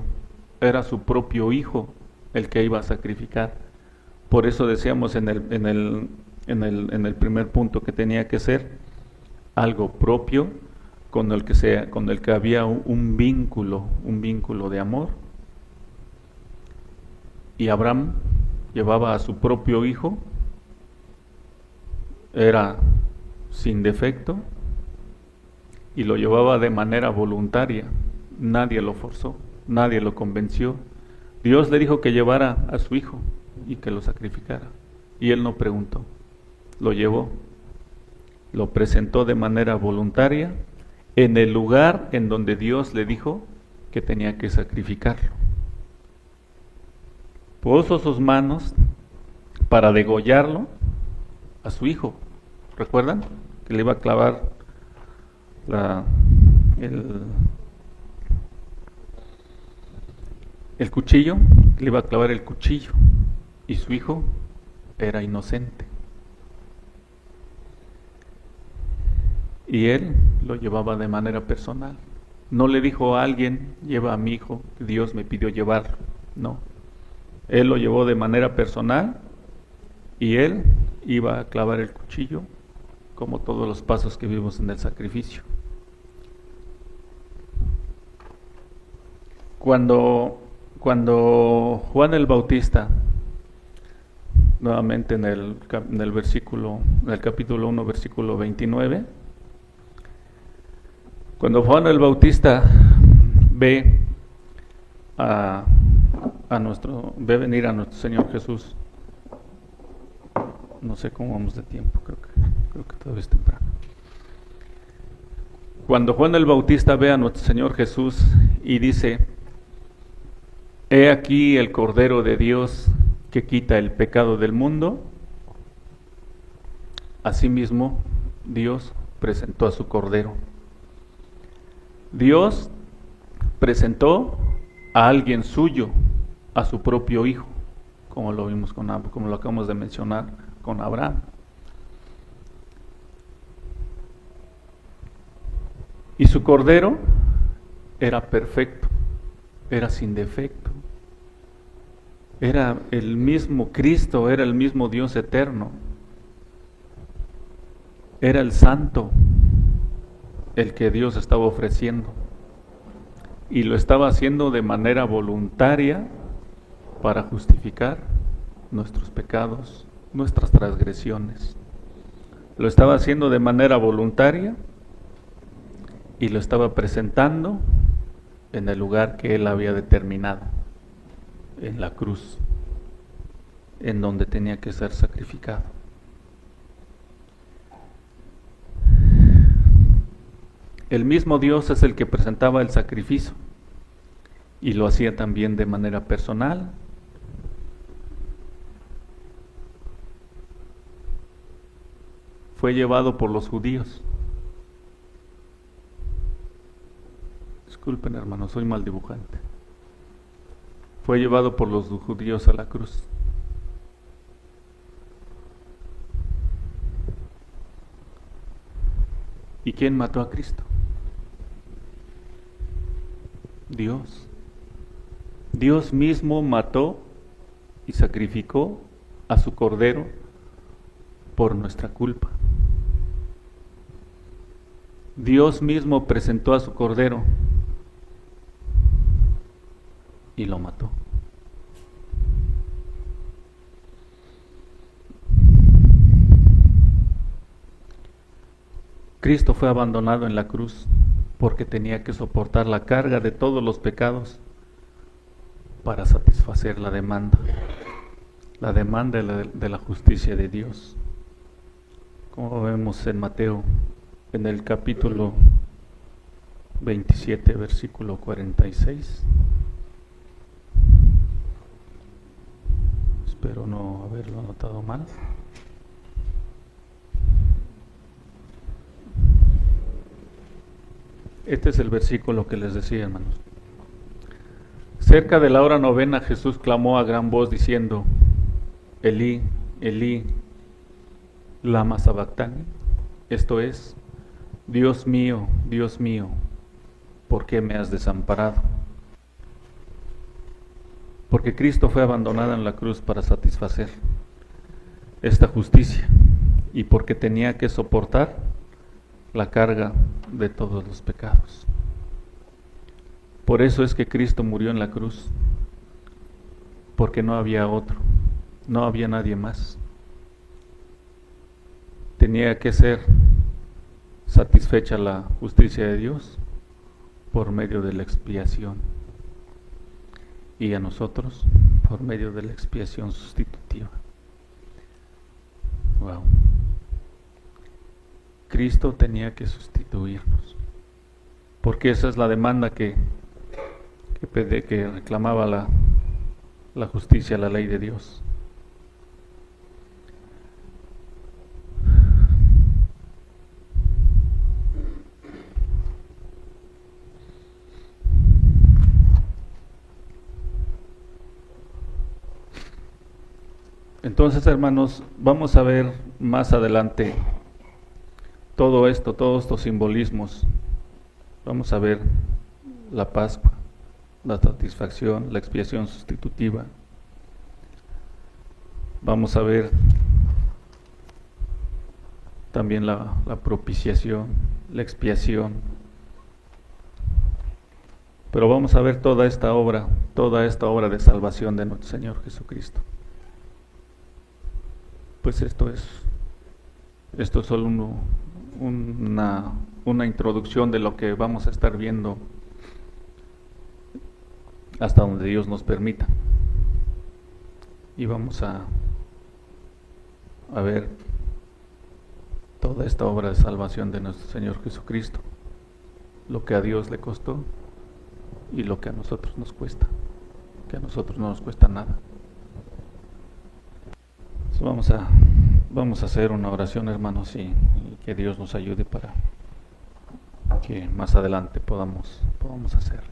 era su propio hijo el que iba a sacrificar. Por eso decíamos en el primer punto que tenía que ser algo propio con el que había un vínculo de amor. Y Abraham llevaba a su propio hijo, era sin defecto, y lo llevaba de manera voluntaria. Nadie lo forzó, nadie lo convenció. Dios le dijo que llevara a su hijo y que lo sacrificara, y él no preguntó, lo llevó, lo presentó de manera voluntaria en el lugar en donde Dios le dijo que tenía que sacrificarlo. Puso sus manos para degollarlo a su hijo. ¿Recuerdan? Que le iba a clavar el cuchillo le iba a clavar el cuchillo y su hijo era inocente. Y él lo llevaba de manera personal. No le dijo a alguien, lleva a mi hijo, que Dios me pidió llevarlo. No. Él lo llevó de manera personal y él iba a clavar el cuchillo como todos los pasos que vimos en el sacrificio. Cuando Juan el Bautista, nuevamente en el capítulo 1, versículo 29, cuando Juan el Bautista ve venir a nuestro Señor Jesús, no sé cómo vamos de tiempo, creo que todavía es temprano. Cuando Juan el Bautista ve a nuestro Señor Jesús y dice: he aquí el Cordero de Dios que quita el pecado del mundo, asimismo Dios presentó a su Cordero. Dios presentó a alguien suyo, a su propio hijo, como lo vimos como lo acabamos de mencionar con Abraham. Y su Cordero era perfecto, era sin defecto, era el mismo Cristo, era el mismo Dios eterno, era el santo, el que Dios estaba ofreciendo, y lo estaba haciendo de manera voluntaria para justificar nuestros pecados, nuestras transgresiones. Lo estaba haciendo de manera voluntaria y lo estaba presentando en el lugar que Él había determinado, en la cruz, en donde tenía que ser sacrificado. El mismo Dios es el que presentaba el sacrificio y lo hacía también de manera personal. Fue llevado por los judíos. Disculpen, hermanos, soy mal dibujante. Fue llevado por los judíos a la cruz. ¿Y quién mató a Cristo? Dios. Dios mismo mató y sacrificó a su Cordero por nuestra culpa. Dios mismo presentó a su Cordero y lo mató. Cristo fue abandonado en la cruz porque tenía que soportar la carga de todos los pecados para satisfacer la demanda de la justicia de Dios. Como vemos en Mateo, en el capítulo 27, versículo 46. Espero no haberlo anotado mal. Este es el versículo que les decía, hermanos. Cerca de la hora novena, Jesús clamó a gran voz diciendo: Elí, Elí, lama sabactani. Esto es: Dios mío, ¿por qué me has desamparado? Porque Cristo fue abandonado en la cruz para satisfacer esta justicia y porque tenía que soportar la carga de todos los pecados. Por eso es que Cristo murió en la cruz, porque no había otro, no había nadie más. Tenía que ser satisfecha la justicia de Dios por medio de la expiación, y a nosotros por medio de la expiación sustitutiva. Wow. Cristo tenía que sustituirnos, porque esa es la demanda que reclamaba la justicia, la ley de Dios. Entonces, hermanos, vamos a ver más adelante todo esto, todos estos simbolismos. Vamos a ver la Pascua, la satisfacción, la expiación sustitutiva. Vamos a ver también la propiciación, la expiación. Pero vamos a ver toda esta obra de salvación de nuestro Señor Jesucristo. Pues esto es solo una introducción de lo que vamos a estar viendo hasta donde Dios nos permita. Y vamos a ver toda esta obra de salvación de nuestro Señor Jesucristo, lo que a Dios le costó y lo que a nosotros nos cuesta, que a nosotros no nos cuesta nada. Entonces vamos a hacer una oración, hermanos, y que Dios nos ayude para que más adelante podamos hacerlo.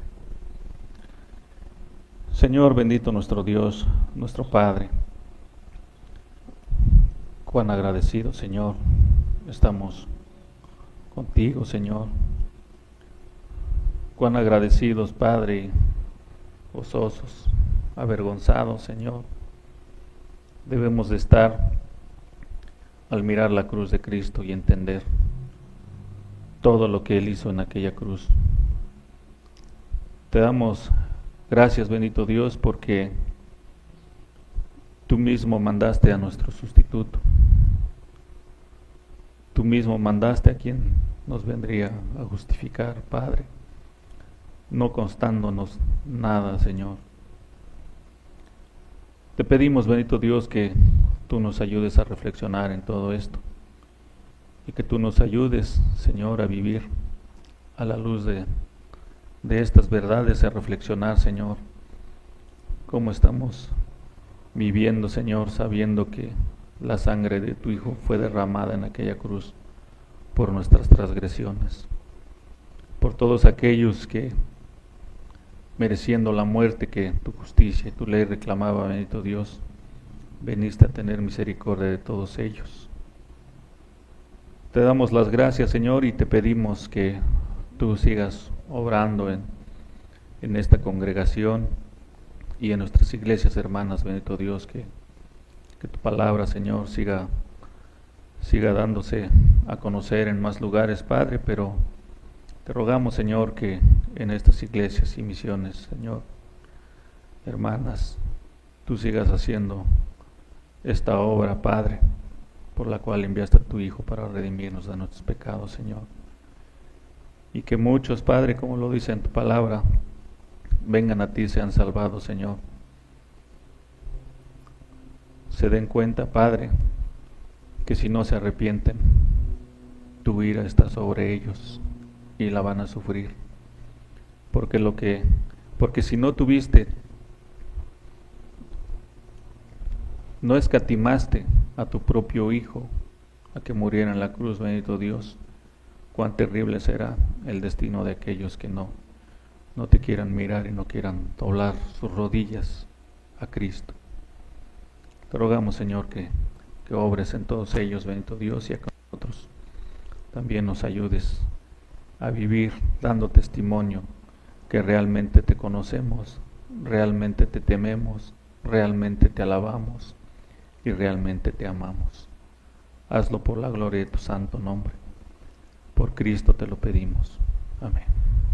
Señor bendito, nuestro Dios, nuestro Padre, cuán agradecidos, Señor, estamos contigo, Señor. Cuán agradecidos, Padre, gozosos, avergonzados, Señor, debemos de estar al mirar la cruz de Cristo y entender todo lo que Él hizo en aquella cruz. Te damos gracias, bendito Dios, porque tú mismo mandaste a nuestro sustituto. Tú mismo mandaste a quien nos vendría a justificar, Padre, no constándonos nada, Señor. Te pedimos, bendito Dios, que tú nos ayudes a reflexionar en todo esto y que tú nos ayudes, Señor, a vivir a la luz de estas verdades, a reflexionar, Señor, cómo estamos viviendo, Señor, sabiendo que la sangre de tu Hijo fue derramada en aquella cruz por nuestras transgresiones, por todos aquellos que, mereciendo la muerte que tu justicia y tu ley reclamaba, bendito Dios, veniste a tener misericordia de todos ellos. Te damos las gracias, Señor, y te pedimos que tú sigas obrando en esta congregación y en nuestras iglesias hermanas, bendito Dios, que tu palabra, Señor, siga dándose a conocer en más lugares, Padre, pero te rogamos, Señor, que en estas iglesias y misiones, Señor, hermanas, tú sigas haciendo esta obra, Padre, por la cual enviaste a tu Hijo para redimirnos de nuestros pecados, Señor. Y que muchos, Padre, como lo dice en tu palabra, vengan a ti y sean salvados, Señor. Se den cuenta, Padre, que si no se arrepienten, tu ira está sobre ellos y la van a sufrir. Porque si no tuviste, no escatimaste a tu propio Hijo a que muriera en la cruz, bendito Dios, cuán terrible será el destino de aquellos que no te quieran mirar y no quieran doblar sus rodillas a Cristo. Te rogamos, Señor, que obres en todos ellos, bendito Dios, y a nosotros también nos ayudes a vivir dando testimonio que realmente te conocemos, realmente te tememos, realmente te alabamos y realmente te amamos. Hazlo por la gloria de tu santo nombre. Por Cristo te lo pedimos. Amén.